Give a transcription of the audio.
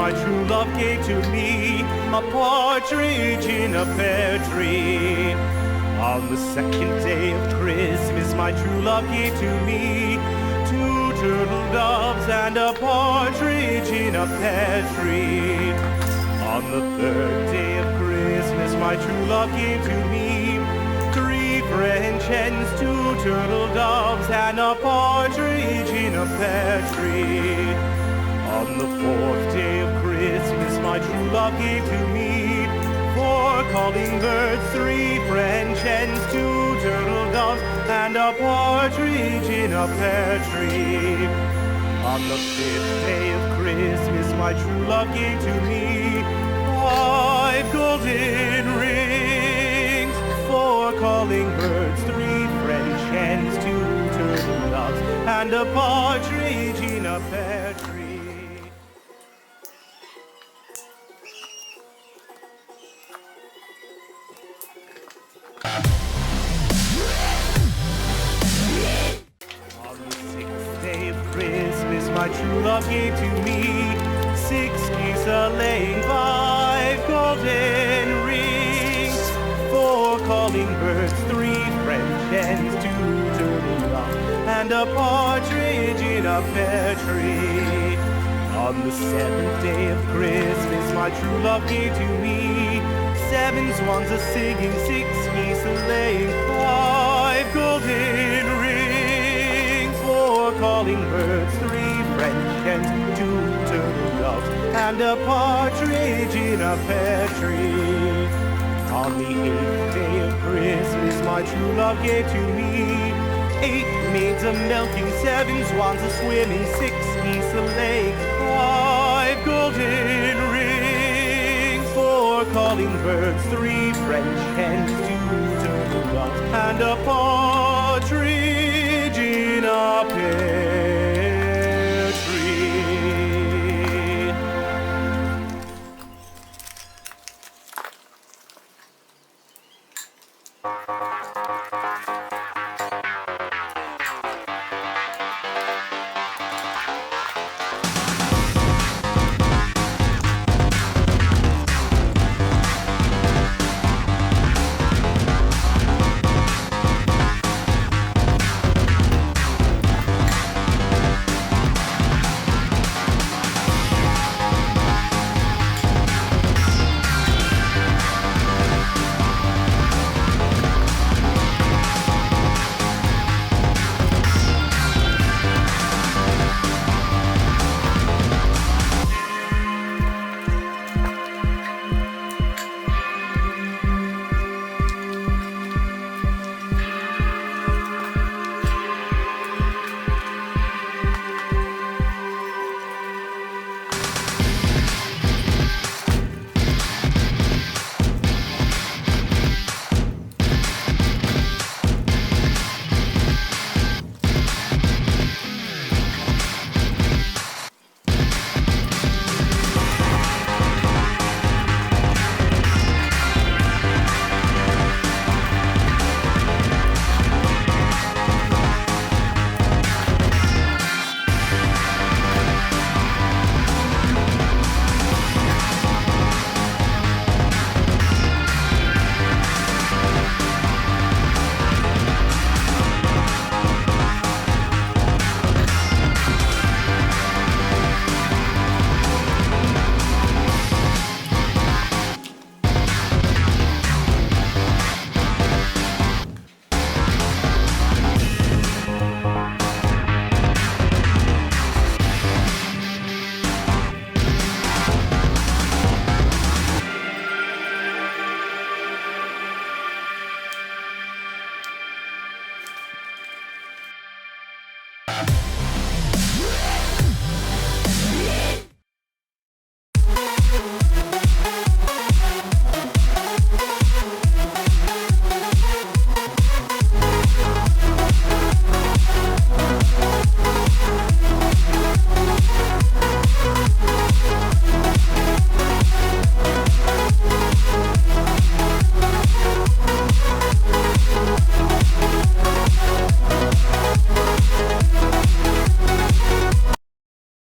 my true love gave to me, a partridge in a pear tree. On the second day of Christmas, my true love gave to me 2 turtle doves and a partridge in a pear tree. On the third day of Christmas, my true love gave to me 3 French hens, 2 turtle doves, and a partridge in a pear tree. On the fourth day of Christmas, my true love gave to me 4 calling birds, 3 French hens, 2 turtle doves, and a partridge in a pear tree. On the fifth day of Christmas, my true love gave to me 5 golden rings, 4 calling birds, 3 French hens, 2 turtle doves, and a partridge in a pear tree. On the 6th day of Christmas, my true love gave to me 6 geese a-laying, 5 golden rings, 4 calling birds, 3 French hens, 2 turtle doves, and a partridge in a pear tree. On the 7th day of Christmas, my true love gave to me 7 swans a-singing, 6 geese a-laying, 5 golden rings, 4 calling birds, 3 French hens, 2 turtle doves, and a partridge in a pear tree. On the 8th day of Christmas, my true love gave to me 8 maids a-milking, 7 swans a-swimming, 6 geese a-laying, 5 golden rings, 4 calling birds, 3 French hens, 2 turtle doves, and a partridge in a pear